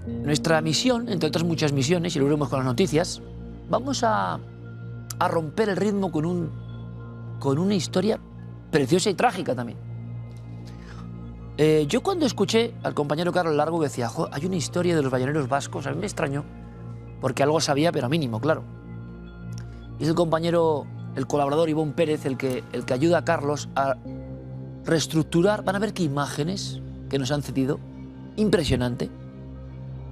Nuestra misión, entre otras muchas misiones, y lo veremos con las noticias, vamos a romper el ritmo con una historia preciosa y trágica también. Yo cuando escuché al compañero Carlos Largo que decía, hay una historia de los balleneros vascos, a mí me extrañó, porque algo sabía, pero mínimo, claro. Y es el compañero, el colaborador Ivón Pérez, el que ayuda a Carlos a reestructurar. Van a ver qué imágenes que nos han cedido, impresionante.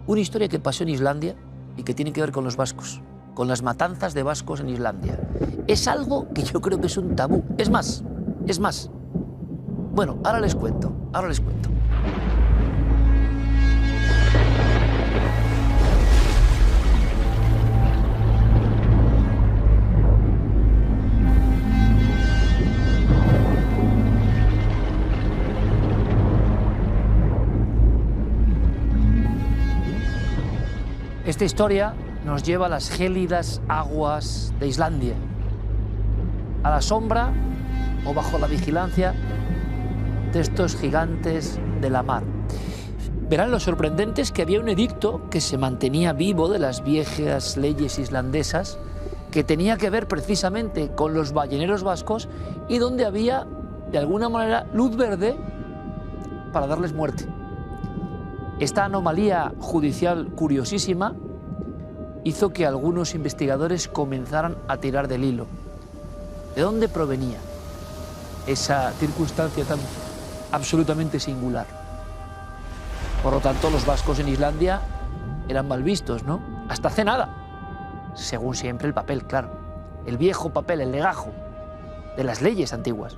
Una historia que pasó en Islandia y que tiene que ver con los vascos, con las matanzas de vascos en Islandia. Es algo que yo creo que es un tabú. Es más. Bueno, ahora les cuento. Esta historia nos lleva a las gélidas aguas de Islandia, a la sombra o bajo la vigilancia de estos gigantes de la mar. Verán lo sorprendente es que había un edicto que se mantenía vivo de las viejas leyes islandesas que tenía que ver precisamente con los balleneros vascos y donde había, de alguna manera, luz verde para darles muerte. Esta anomalía judicial curiosísima hizo que algunos investigadores comenzaran a tirar del hilo. ¿De dónde provenía esa circunstancia tan absolutamente singular? Por lo tanto, los vascos en Islandia eran mal vistos, ¿no? Hasta hace nada. Según siempre el papel, claro. El viejo papel, el legajo de las leyes antiguas.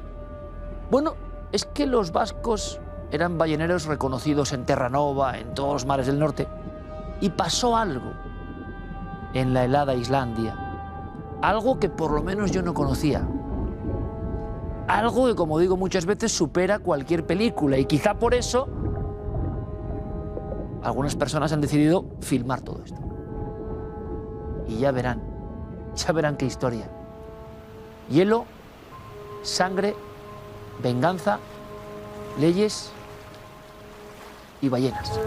Bueno, es que los vascos eran balleneros reconocidos en Terranova, en todos los mares del norte. Y pasó algo en la helada Islandia. Algo que por lo menos yo no conocía. Algo que, como digo muchas veces, supera cualquier película. Y quizá por eso algunas personas han decidido filmar todo esto. Y ya verán qué historia. Hielo, sangre, venganza, leyes y ballenas.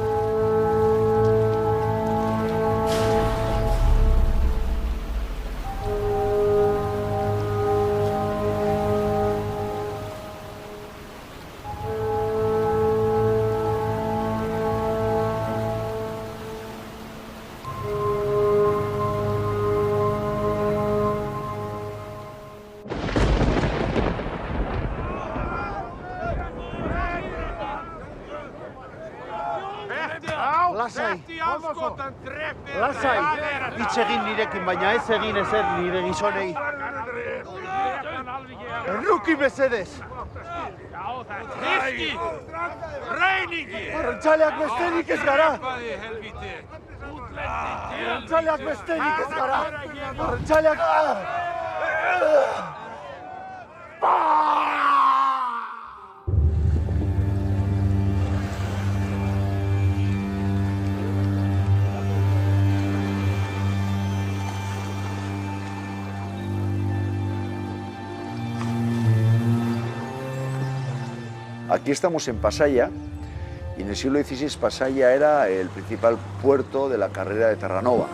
Lasai, hitz egin nirekin, baina ez egin ezer nire gizonei. Erruki mesedez! Riski! Reiningi! Arrantzaleak besterik ez gara! Arrantzaleak besterik ez gara! Arrantzaleak... Aquí estamos en Pasaia, y en el siglo XVI Pasaia era el principal puerto de la carrera de Terranova.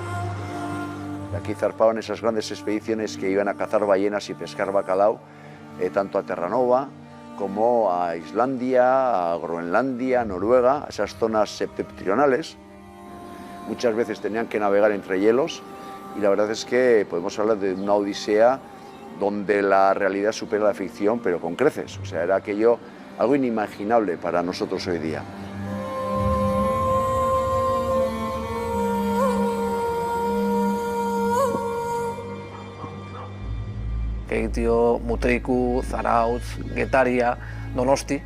Aquí zarpaban esas grandes expediciones que iban a cazar ballenas y pescar bacalao, tanto a Terranova como a Islandia, a Groenlandia, a Noruega, a esas zonas septentrionales. Muchas veces tenían que navegar entre hielos, y la verdad es que podemos hablar de una odisea donde la realidad supera la ficción, pero con creces. O sea, era aquello algo inimaginable para nosotros hoy día. Keitio, Mutriku, Zarautz, Getaria, Donosti.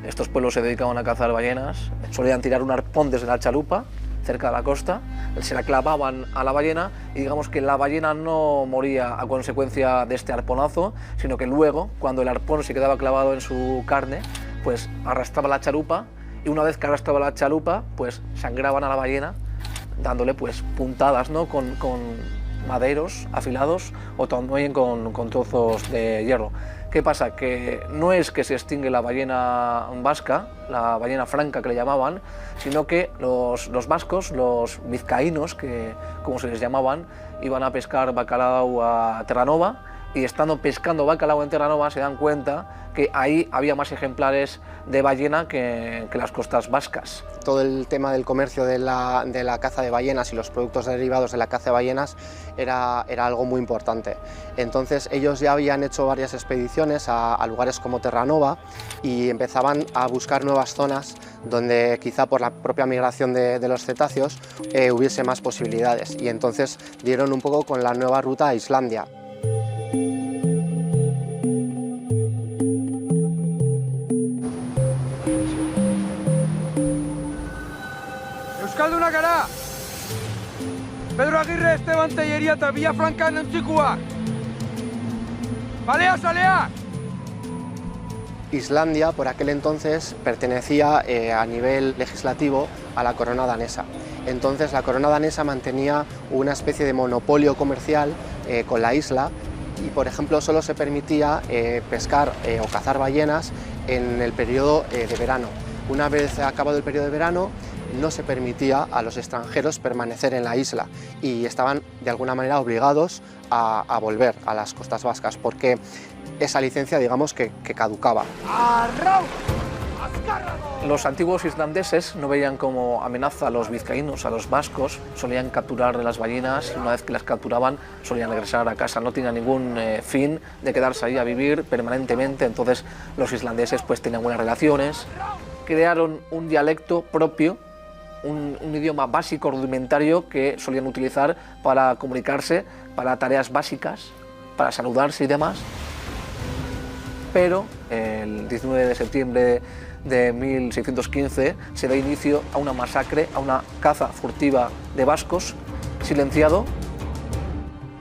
Estos pueblos se dedicaban a cazar ballenas. Solían tirar un arpón desde la chalupa, cerca de la costa, se la clavaban a la ballena y digamos que la ballena no moría a consecuencia de este arponazo, sino que luego, cuando el arpón se quedaba clavado en su carne, pues arrastraba la chalupa, y una vez que arrastraba la chalupa, pues sangraban a la ballena, dándole pues puntadas, ¿no? con maderos afilados o también con trozos de hierro. ¿Qué pasa? Que no es que se extingue la ballena vasca, la ballena franca que le llamaban, sino que los vascos, los vizcaínos, que como se les llamaban, iban a pescar bacalao a Terranova, y estando pescando bacalao en Terranova se dan cuenta que ahí había más ejemplares de ballena que las costas vascas. Todo el tema del comercio de la caza de ballenas y los productos derivados de la caza de ballenas era algo muy importante. Entonces ellos ya habían hecho varias expediciones a lugares como Terranova y empezaban a buscar nuevas zonas donde quizá por la propia migración de los cetáceos hubiese más posibilidades, y entonces dieron un poco con la nueva ruta a Islandia. Euskalduna gara! Pedro Aguirre, Esteban Tellería eta Villafranca nontzikuak! Balea, salea! Islandia por aquel entonces pertenecía a nivel legislativo a la corona danesa. Entonces la corona danesa mantenía una especie de monopolio comercial con la isla, y por ejemplo solo se permitía pescar o cazar ballenas en el periodo de verano. Una vez acabado el periodo de verano no se permitía a los extranjeros permanecer en la isla y estaban de alguna manera obligados a volver a las costas vascas, porque esa licencia, digamos, que caducaba. Los antiguos islandeses no veían como amenaza a los vizcaínos, a los vascos, solían capturar las ballenas y una vez que las capturaban solían regresar a casa, no tenían ningún fin de quedarse ahí a vivir permanentemente. Entonces los islandeses pues tenían buenas relaciones, crearon un dialecto propio, un idioma básico rudimentario que solían utilizar para comunicarse, para tareas básicas, para saludarse y demás. Pero el 19 de septiembre de 1615 se da inicio a una masacre, a una caza furtiva de vascos, silenciado.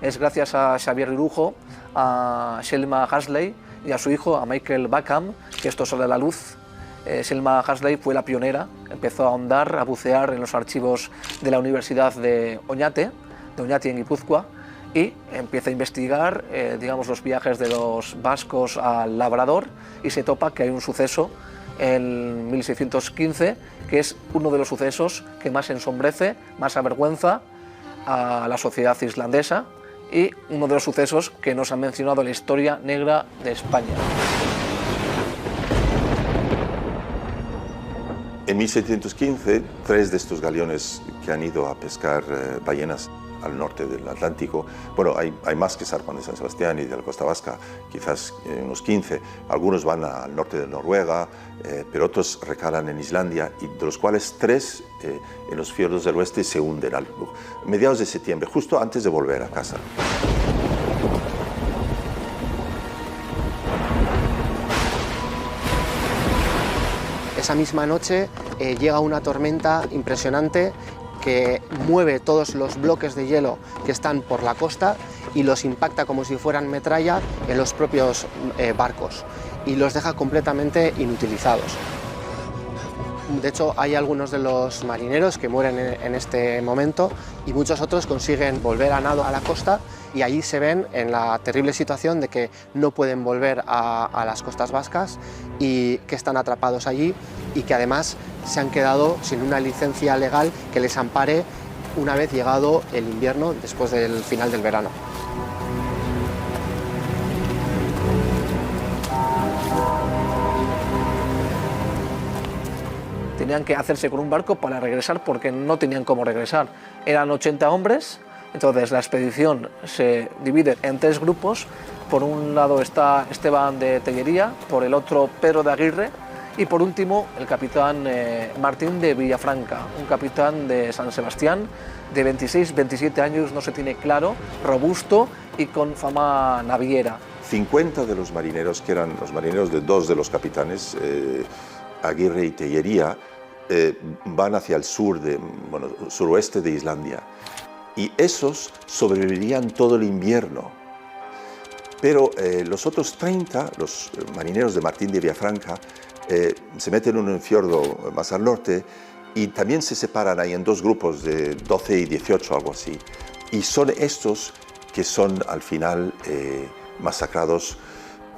Es gracias a Xavier Irujo, a Selma Hasley y a su hijo, a Michael Backham, que esto sale a la luz. Selma Hasley fue la pionera, empezó a ahondar, a bucear en los archivos de la Universidad de Oñate en Guipúzcoa, y empieza a investigar digamos, los viajes de los vascos al Labrador, y se topa que hay un suceso en 1615 que es uno de los sucesos que más ensombrece, más avergüenza a la sociedad islandesa, y uno de los sucesos que nos han mencionado en la historia negra de España. En 1715, 3 de estos galeones que han ido a pescar ballenas al norte del Atlántico, bueno, hay más que zarpan de San Sebastián y de la costa vasca, quizás unos 15, algunos van al norte de Noruega, pero otros recalan en Islandia, y de los cuales 3 en los fiordos del oeste se hunden a mediados de septiembre, justo antes de volver a casa. Esa misma noche llega una tormenta impresionante que mueve todos los bloques de hielo que están por la costa y los impacta como si fueran metralla en los propios barcos y los deja completamente inutilizados. De hecho, hay algunos de los marineros que mueren en este momento y muchos otros consiguen volver a nado a la costa, y allí se ven en la terrible situación de que no pueden volver a las costas vascas y que están atrapados allí, y que además se han quedado sin una licencia legal que les ampare una vez llegado el invierno, después del final del verano. Tenían que hacerse con un barco para regresar porque no tenían cómo regresar. Eran 80 hombres, entonces la expedición se divide en 3 grupos. Por un lado está Esteban de Tellería, por el otro Pedro de Aguirre, y por último el capitán Martín de Villafranca, un capitán de San Sebastián de 26-27 años, no se tiene claro, robusto y con fama naviera. 50 de los marineros, que eran los marineros de 2 de los capitanes, Aguirre y Tellería, van hacia el sur, suroeste de Islandia, y esos sobrevivirían todo el invierno. Pero los otros 30, los marineros de Martín de Villafranca, se meten en un fiordo más al norte y también se separan ahí en 2 grupos de 12 y 18, algo así. Y son estos que son al final masacrados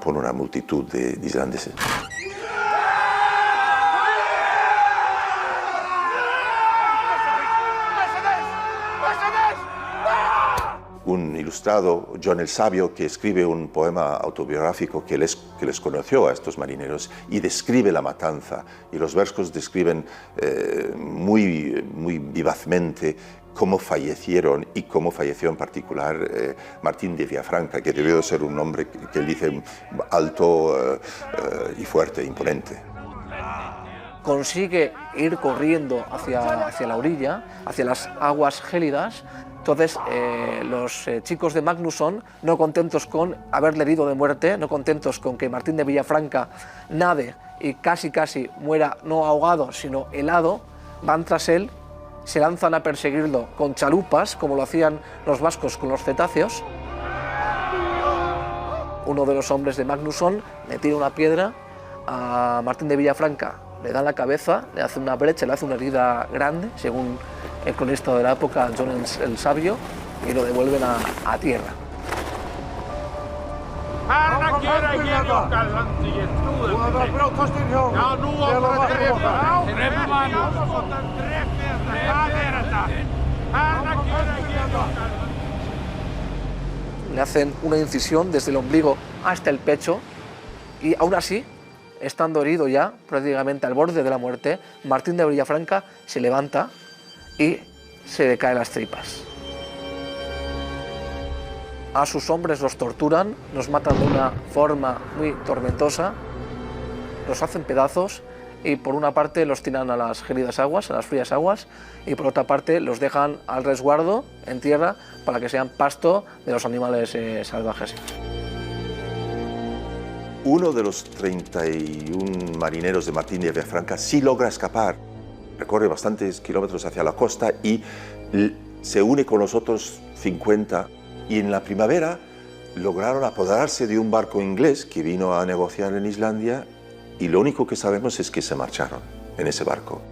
por una multitud de islandeses. Un ilustrado, John el Sabio, que escribe un poema autobiográfico que les conoció a estos marineros y describe la matanza. Y los versos describen muy vivazmente cómo fallecieron y cómo falleció en particular Martín de Villafranca, que debió ser un hombre que él dice alto y fuerte, imponente. Consigue ir corriendo hacia la orilla, hacia las aguas gélidas. Entonces, los chicos de Magnusson, no contentos con haberle herido de muerte, no contentos con que Martín de Villafranca nade y casi muera no ahogado, sino helado, van tras él, se lanzan a perseguirlo con chalupas, como lo hacían los vascos con los cetáceos. Uno de los hombres de Magnusson le tira una piedra a Martín de Villafranca, le da en la cabeza, le hace una brecha, le hace una herida grande, según el cronista de la época, John el Sabio, y lo devuelven a tierra. Le hacen una incisión desde el ombligo hasta el pecho y aún así, estando herido ya, prácticamente al borde de la muerte, Martín de Villafranca se levanta y se le caen las tripas. A sus hombres los torturan, los matan de una forma muy tormentosa, los hacen pedazos y por una parte los tiran a las gélidas aguas, a las frías aguas, y por otra parte los dejan al resguardo en tierra para que sean pasto de los animales salvajes. Uno de los 31 marineros de Martín de Villafranca sí logra escapar. Recorre bastantes kilómetros hacia la costa y se une con los otros 50. Y en la primavera lograron apoderarse de un barco inglés que vino a negociar en Islandia y lo único que sabemos es que se marcharon en ese barco.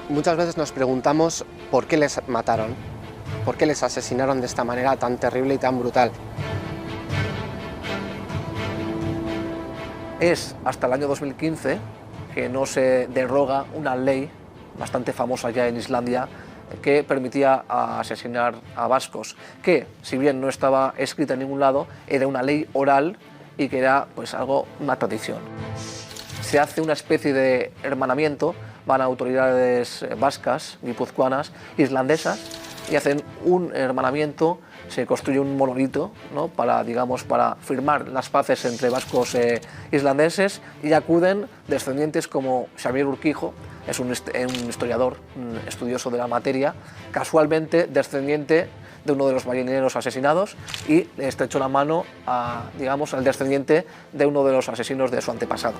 Muchas veces nos preguntamos por qué les mataron, por qué les asesinaron de esta manera tan terrible y tan brutal. Es hasta el año 2015 que no se deroga una ley bastante famosa ya en Islandia que permitía asesinar a vascos, que si bien no estaba escrita en ningún lado, era una ley oral y que era pues una tradición. Se hace una especie de hermanamiento, van autoridades vascas, guipuzcoanas, islandesas y hacen un hermanamiento. Se construye un monolito, ¿no? para firmar las paces entre vascos e islandeses y acuden descendientes como Xavier Urquijo, es un historiador, un estudioso de la materia, casualmente descendiente de uno de los marineros asesinados y le estrechó la mano al descendiente de uno de los asesinos de su antepasado.